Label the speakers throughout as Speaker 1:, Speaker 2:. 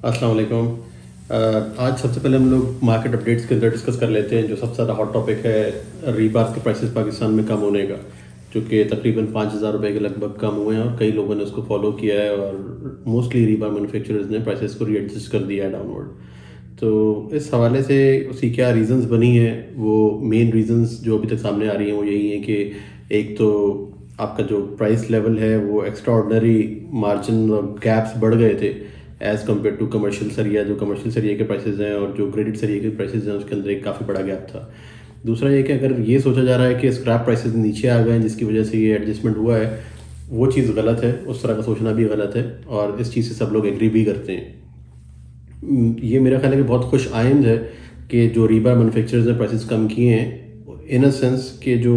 Speaker 1: अस्सलाम वालेकुम। आज सबसे पहले हम लोग मार्केट अपडेट्स के अंदर डिस्कस कर लेते हैं। जो सबसे ज़्यादा हॉट टॉपिक है रीबार्स के प्राइसेस पाकिस्तान में कम होने का, जो कि तकरीबन 5,000 रुपये के लगभग कम हुए हैं और कई लोगों ने उसको फॉलो किया है और मोस्टली रीबार मैन्युफैक्चरर्स ने प्राइसेस को रीएडजस्ट कर दिया है डाउनवर्ड। तो इस हवाले से उसकी क्या रीज़न्स बनी है, वो मेन रीज़न्स जो अभी तक सामने आ रही हैं वो यही है कि एक तो आपका जो प्राइस लेवल है वो एक्स्ट्रा ऑर्डनरी मार्जिन और गैप्स बढ़ गए थे एज़ कम्पेयर टू कमर्शियल सरिया। जो कमर्शियल सरिया के प्राइसेस हैं और जो ग्रेडेड सरिया के प्राइसेस हैं उसके अंदर एक काफ़ी बड़ा गैप था। दूसरा ये कि अगर ये सोचा जा रहा है कि स्क्रैप प्राइसेस नीचे आ गए हैं जिसकी वजह से ये एडजस्टमेंट हुआ है, वो चीज़ गलत है। उस तरह का सोचना भी गलत है और इस चीज़ से सब लोग एग्री भी करते हैं। ये मेरा ख्याल है कि बहुत खुश आइंद है कि जो रीबार मैन्युफैक्चरर्स ने प्राइसेस कम किए हैं, इन अ सेंस कि जो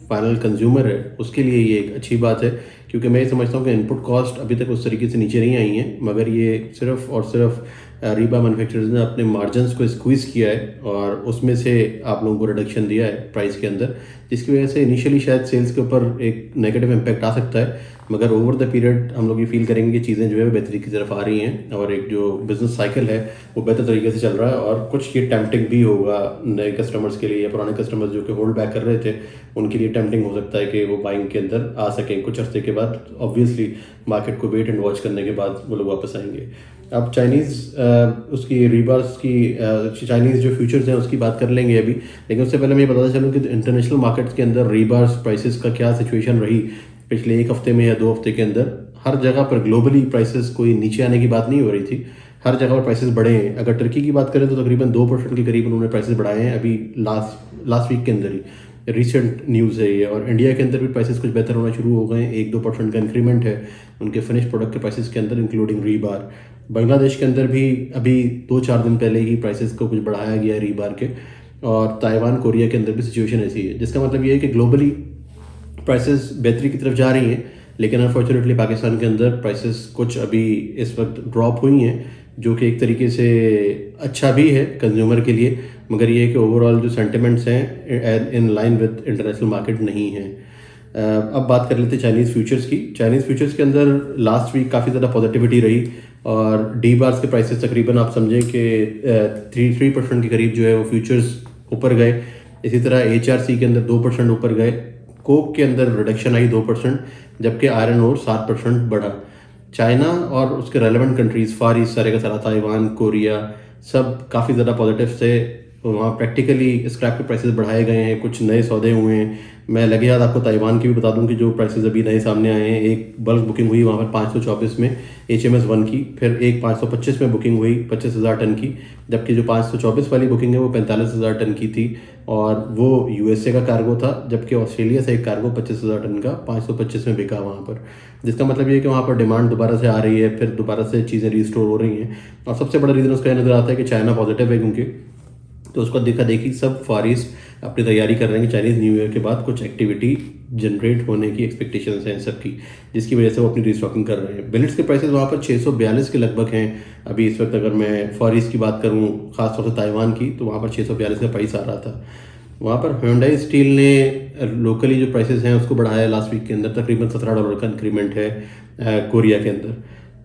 Speaker 1: फाइनल कंज्यूमर है उसके लिए ये एक अच्छी बात है, क्योंकि मैं ये समझता हूँ कि इनपुट कॉस्ट अभी तक उस तरीके से नीचे नहीं आई हैं, मगर ये सिर्फ और सिर्फ रीबार मैन्युफैक्चरर्स ने अपने मार्जिन्स को स्क्वीज़ किया है और उसमें से आप लोगों को रिडक्शन दिया है प्राइस के अंदर, जिसकी वजह से इनिशियली शायद सेल्स के ऊपर एक नेगेटिव इम्पैक्ट आ सकता है, मगर ओवर द पीरियड हम लोग ये फील करेंगे कि चीज़ें जो है बेहतरी की तरफ आ रही हैं और एक जो बिज़नेस साइकिल है वो बेहतर तरीके से चल रहा है। और कुछ ये टेम्पटिंग भी होगा नए कस्टमर्स के लिए या पुराने कस्टमर्स जो कि होल्ड बैक कर रहे थे उनके लिए टेम्पटिंग हो सकता है कि वो बाइंग के अंदर आ सकें कुछ अर्से के बाद। ऑब्वियसली मार्केट को वेट एंड वॉच करने के बाद वो लोग वापस आएंगे। अब चाइनीज़ उसकी रीबार्स की चाइनीज़ जो फ्यूचर्स हैं उसकी बात कर लेंगे अभी, लेकिन उससे पहले मैं ये बताता चलूँ कि इंटरनेशनल मार्केट्स के अंदर रीबार्स प्राइसेस का क्या सिचुएशन रही पिछले एक हफ्ते में या 2 हफ्ते के अंदर। हर जगह पर ग्लोबली प्राइसेस कोई नीचे आने की बात नहीं हो रही थी, हर जगह पर प्राइसेस बढ़े हैं। अगर टर्की की बात करें तो तकरीबन 2% के करीब उन्होंने प्राइसेस बढ़ाए हैं अभी लास्ट वीक के अंदर ही, रिसेंट न्यूज़ है ये। और इंडिया के अंदर भी प्राइसेस कुछ बेहतर होना शुरू हो गए हैं, 1-2% का इंक्रीमेंट है उनके फिनिश प्रोडक्ट के प्राइसेस के अंदर इंक्लूडिंग रीबार। बांग्लादेश के अंदर भी अभी 2-4 दिन पहले ही प्राइसेस को कुछ बढ़ाया गया है रीबार के, और ताइवान कोरिया के अंदर भी सिचुएशन ऐसी है, जिसका मतलब ये है कि ग्लोबली प्राइसेस बेहतरी की तरफ जा रही हैं। लेकिन अनफॉर्चुनेटली पाकिस्तान के अंदर प्राइसेस कुछ अभी इस वक्त ड्रॉप हुई हैं, जो कि एक तरीके से अच्छा भी है कंज्यूमर के लिए, मगर ये है कि ओवरऑल जो सेंटिमेंट्स हैं in line with international market नहीं हैं। अब बात कर लेते हैं चाइनीज़ फ्यूचर्स की। चाइनीज़ फ्यूचर्स के अंदर लास्ट वीक काफ़ी ज़्यादा पॉजिटिविटी रही और डी बार्स के प्राइसेस तकरीबन आप समझें कि 3% के करीब जो है वो फ्यूचर्स ऊपर गए। इसी तरह HRC के अंदर 2% ऊपर गए। कोक के अंदर रिडक्शन आई 2%, जबकि आयरन ओर 7% बढ़ा। चाइना और उसके रेलेवेंट कंट्रीज़ फार ईस्ट सारे का सारा, ताइवान, कोरिया, सब काफ़ी ज़्यादा पॉजिटिव थे। वहाँ प्रैक्टिकली स्क्रैप के प्राइसेस बढ़ाए गए हैं, कुछ नए सौदे हुए हैं। मैं लगे याद आपको ताइवान की भी बता दूं कि जो प्राइसेस अभी नए सामने आए हैं, एक बल्क बुकिंग हुई वहाँ पर 524 में HMS1 की, फिर एक 525 में बुकिंग हुई 25,000 टन की, जबकि जो 524 वाली बुकिंग है वो 45,000 टन की थी और वो USA का कार्गो था, जबकि ऑस्ट्रेलिया से एक कार्गो 25,000 टन का 525 में बिका वहाँ पर। जिसका मतलब ये है कि वहाँ पर डिमांड दोबारा से आ रही है, फिर दोबारा से चीज़ें रिस्टोर हो रही हैं। और सबसे बड़ा रीज़न उसका नज़र आता है कि चाइना पॉजिटिव है, क्योंकि तो उसको देखा देखी सब फार ईस्ट अपनी तैयारी कर रहे हैं कि चाइनीज़ न्यू ईयर के बाद कुछ एक्टिविटी जनरेट होने की एक्सपेक्टेशंस हैं सबकी, जिसकी वजह से वो अपनी रीस्टॉकिंग कर रहे हैं। बिलेट्स के प्राइसेस वहाँ पर 642 के लगभग हैं अभी इस वक्त। अगर मैं फार ईस्ट की बात करूँ, खासतौर से ताइवान की, तो वहाँ पर 642 का प्राइस आ रहा था। वहाँ पर Hyundai स्टील ने लोकली जो प्राइसेस हैं उसको बढ़ाया लास्ट वीक के अंदर, तकरीबन $17 का इंक्रीमेंट है कोरिया के अंदर।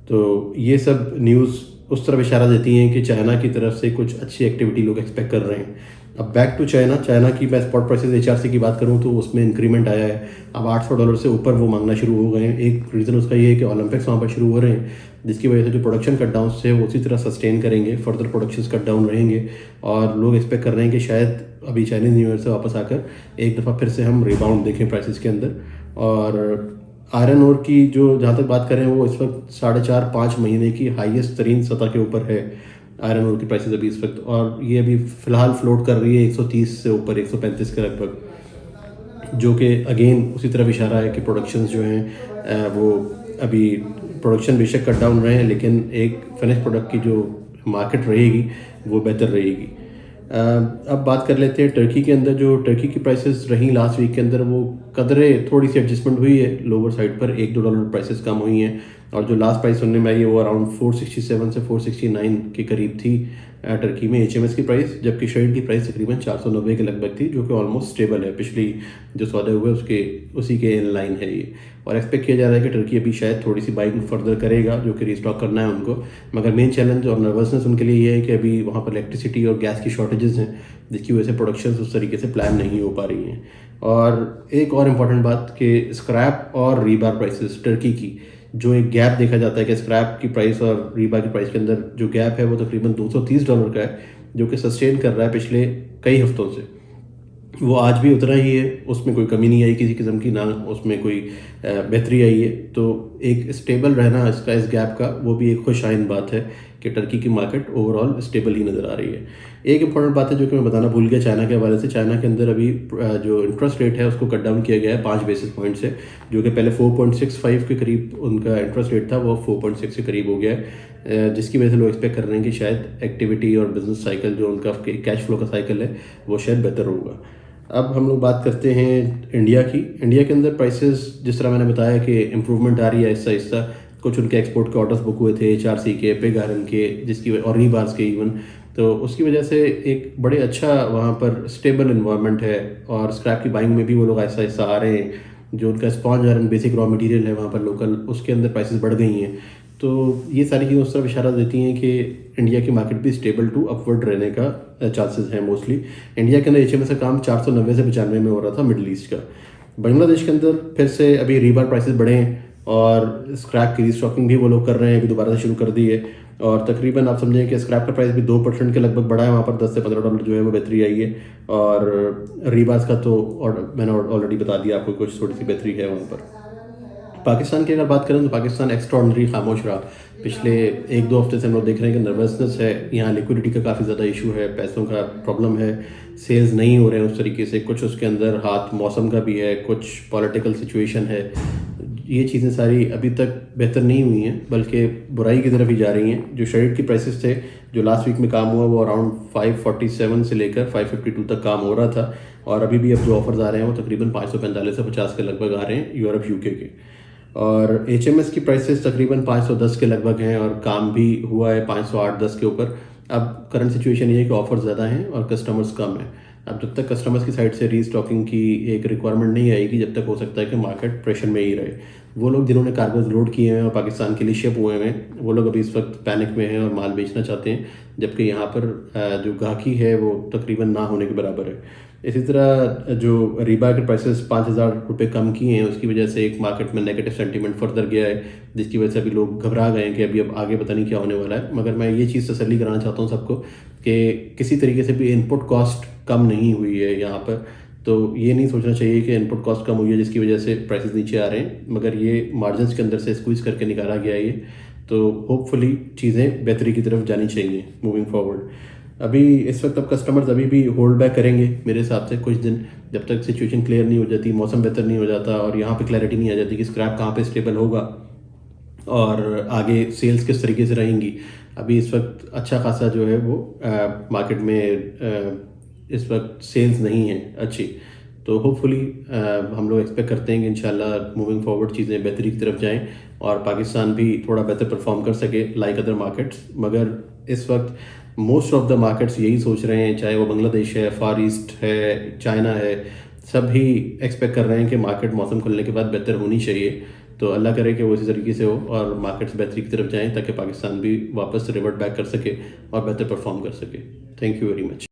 Speaker 1: तो ये सब न्यूज़ उस तरफ इशारा देती हैं कि चाइना की तरफ से कुछ अच्छी एक्टिविटी लोग एक्सपेक्ट कर रहे हैं। अब बैक टू चाइना की मैं स्पॉट प्राइसेस HRC की बात करूं तो उसमें इंक्रीमेंट आया है। अब $800 से ऊपर वो मांगना शुरू हो गए हैं। एक रीज़न उसका ये है कि ओलंपिक्स वहाँ पर शुरू हो रहे हैं, जिसकी वजह से जो प्रोडक्शन कट डाउन से वो उसी तरह सस्टेन करेंगे, फर्दर प्रोडक्शन कट डाउन रहेंगे और लोग एक्सपेक्ट कर रहे हैं कि शायद अभी चाइनीज़ न्यू ईयर से वापस आकर एक दफ़ा फिर से हम रिबाउंड देखें प्राइसेस के अंदर। और आयरन ओर की जो जहाँ तक बात करें वो इस वक्त 4.5-5 महीने की हाईएस्ट तरीन सतह के ऊपर है आयरन ओर की प्राइसेस अभी इस वक्त, और ये अभी फ़िलहाल फ्लोट कर रही है 130 से ऊपर, 135 के लगभग, जो कि अगेन उसी तरफ इशारा है कि प्रोडक्शंस जो हैं वो अभी प्रोडक्शन बेशक कट डाउन रहे हैं, लेकिन एक फिनिश प्रोडक्ट की जो मार्केट रहेगी वो बेहतर रहेगी। अब बात कर लेते हैं टर्की के अंदर। जो टर्की की प्राइसेस रही लास्ट वीक के अंदर, वो कदरे थोड़ी सी एडजस्टमेंट हुई है लोअर साइड पर, $1-2 प्राइसेस कम हुई हैं और जो लास्ट प्राइस सुनने में आई है वो अराउंड 467 से 469 के करीब थी टर्की में HMS की प्राइस, जबकि शहीद की प्राइस तकरीबन 490 के लगभग थी, जो कि ऑलमोस्ट स्टेबल है। पिछली जो सौदे हुए उसके उसी के इन लाइन है ये। और एक्सपेक्ट किया जा रहा है कि टर्की अभी शायद थोड़ी सी बाइंग फर्दर करेगा, जो कि रीस्टॉक करना है उनको। मगर मेन चैलेंज और नर्वसनेस उनके लिए ये है कि अभी वहाँ पर इलेक्ट्रिसिटी और गैस की शॉर्टेजेस हैं, जिसकी वजह से प्रोडक्शन उस तरीके से प्लान नहीं हो पा रही हैं। और एक और इम्पॉर्टेंट बात कि स्क्रैप और रीबार प्राइसेस टर्की की जो एक गैप देखा जाता है कि स्क्रैप की प्राइस और रीबार की प्राइस के अंदर जो गैप है वो तकरीबन $230 का है, जो कि सस्टेन कर रहा है पिछले कई हफ्तों से। वो आज भी उतना ही है, उसमें कोई कमी नहीं आई किसी किस्म की, ना उसमें कोई बेहतरी आई है। तो एक स्टेबल रहना इसका, इस गैप का, वो भी एक खुशाइन बात है कि टर्की की मार्केट ओवरऑल स्टेबल ही नज़र आ रही है। एक इंपॉर्टेंट बात है जो कि मैं बताना भूल गया चाइना के हवाले से। चाइना के अंदर अभी जो इंटरेस्ट रेट है उसको कट डाउन किया गया है 5 बेसिस पॉइंट से, जो कि पहले 4.65 के करीब उनका इंटरेस्ट रेट था, वो 4.6 के करीब हो गया है, जिसकी वजह से लोग एक्सपेक्ट कर रहे हैं कि शायद एक्टिविटी और बिजनेस साइकिल जो उनका कैश फ्लो का साइकिल है वो शायद बेहतर होगा। अब हम लोग बात करते हैं इंडिया की। इंडिया के अंदर प्राइसेस जिस तरह मैंने बताया कि इम्प्रूवमेंट आ रही है आहिस्ता आहिस्ता। कुछ उनके एक्सपोर्ट के ऑर्डर्स बुक हुए थे HRC के, पिग आयरन के, जिसकी और रीबार्स के इवन, तो उसकी वजह से एक बड़े अच्छा वहाँ पर स्टेबल इन्वायरमेंट है। और स्क्रैप की बाइंग में भी वो लोग आहिस्ता आहिस्ता आ रहे हैं। जो उनका sponge iron basic raw material है वहाँ पर लोकल, उसके अंदर प्राइसेस बढ़ गई हैं। तो ये सारी चीज़ें उस तरफ इशारा देती हैं कि इंडिया की मार्केट भी स्टेबल टू अपवर्ड रहने का चांसेस हैं मोस्टली। इंडिया के अंदर HMS का काम 490 से 95 में हो रहा था मिडल ईस्ट का। बांग्लादेश के अंदर फिर से अभी रीबार प्राइसेस बढ़े हैं और स्क्रैप की रीस्टॉकिंग भी वो लोग कर रहे हैं, अभी दोबारा से शुरू कर दी है। और तकरीबन आप समझें कि स्क्रैप का प्राइस भी 2% के लगभग बढ़ा है, वहाँ पर $10 से $15 जो है वो बेहतरी आई है। और रीबार्स का तो और मैंने ऑलरेडी बता दिया आपको, कुछ थोड़ी सी बेहतरी है वहाँ पर। पाकिस्तान की अगर बात करें तो पाकिस्तान एक्स्ट्रॉर्डनरी खामोश रहा। पिछले 1-2 हफ्ते से हम लोग देख रहे हैं कि नर्वसनेस है, यहाँ लिक्विडिटी का काफ़ी ज़्यादा इशू है, पैसों का प्रॉब्लम है, सेल्स नहीं हो रहे हैं उस तरीके से। कुछ उसके अंदर हाथ मौसम का भी है, कुछ पॉलिटिकल सिचुएशन है। ये चीज़ें सारी अभी तक बेहतर नहीं हुई हैं, बल्कि बुराई की तरफ ही जा रही हैं। जो शरीर के प्राइसेस थे जो लास्ट वीक में काम हुआ वो अराउंड 547 से लेकर 552 तक काम हो रहा था। और अभी भी अब जो ऑफर्स आ रहे हैं वो तकरीबन 545 से 50 के लगभग आ रहे हैं यूरोप UK के। और HMS की प्राइसेस तकरीबन 510 के लगभग हैं और काम भी हुआ है 508-10 के ऊपर। अब करंट सिचुएशन ये है कि ऑफर ज़्यादा हैं और कस्टमर्स कम हैं। अब जब तक कस्टमर्स की साइड से रीस्टॉकिंग की एक रिक्वायरमेंट नहीं आएगी, जब तक हो सकता है कि मार्केट प्रेशर में ही रहे। वो लोग जिन्होंने कार्गोज लोड किए हैं और पाकिस्तान के लिए शिप हुए हैं, वो लोग अभी इस वक्त पैनिक में हैं और माल बेचना चाहते हैं, जबकि यहाँ पर जो गाहकी है वो तकरीबन ना होने के बराबर है। इसी तरह जो रीबा के प्राइसेस 5,000 रुपये कम किए हैं, उसकी वजह से एक मार्केट में नेगेटिव सेंटीमेंट फर्दर गया है, जिसकी वजह से अभी लोग घबरा गए हैं कि अभी अब आगे पता नहीं क्या होने वाला है। मगर मैं ये चीज़ तसल्ली कराना चाहता हूँ सबको कि किसी तरीके से भी इनपुट कॉस्ट कम नहीं हुई है यहाँ पर। तो ये नहीं सोचना चाहिए कि इनपुट कॉस्ट कम हुई है जिसकी वजह से प्राइसेस नीचे आ रहे हैं, मगर ये मार्जिन्स के अंदर से स्क्वीज करके निकाला गया है ये। तो होपफुली चीज़ें बेहतरी की तरफ जानी चाहिए मूविंग फॉरवर्ड। अभी इस वक्त अब कस्टमर्स अभी भी होल्ड बैक करेंगे मेरे हिसाब से कुछ दिन, जब तक सिचुएशन क्लियर नहीं हो जाती, मौसम बेहतर नहीं हो जाता और यहाँ पे क्लैरिटी नहीं आ जाती कि स्क्रैप कहाँ पे स्टेबल होगा और आगे सेल्स किस तरीके से रहेंगी। अभी इस वक्त अच्छा खासा जो है वो मार्केट में इस वक्त सेल्स नहीं है अच्छी। तो होपफुली हम लोग एक्सपेक्ट करते हैं कि इंशाल्लाह मूविंग फॉरवर्ड चीज़ें बेहतरी की तरफ जाएं और पाकिस्तान भी थोड़ा बेहतर परफॉर्म कर सके लाइक अदर मार्केट्स। मगर इस वक्त मोस्ट ऑफ द मार्केट्स यही सोच रहे हैं, चाहे वो बांग्लादेश है, फार ईस्ट है, चाइना है, सब ही एक्सपेक्ट कर रहे हैं कि मार्केट मौसम खुलने के बाद बेहतर होनी चाहिए। तो अल्लाह करे कि वो इसी तरीके से हो और मार्केट्स बेहतरी की तरफ जाएं ताकि पाकिस्तान भी वापस रिवर्ट बैक कर सके और बेहतर परफॉर्म कर सके। Thank you very much.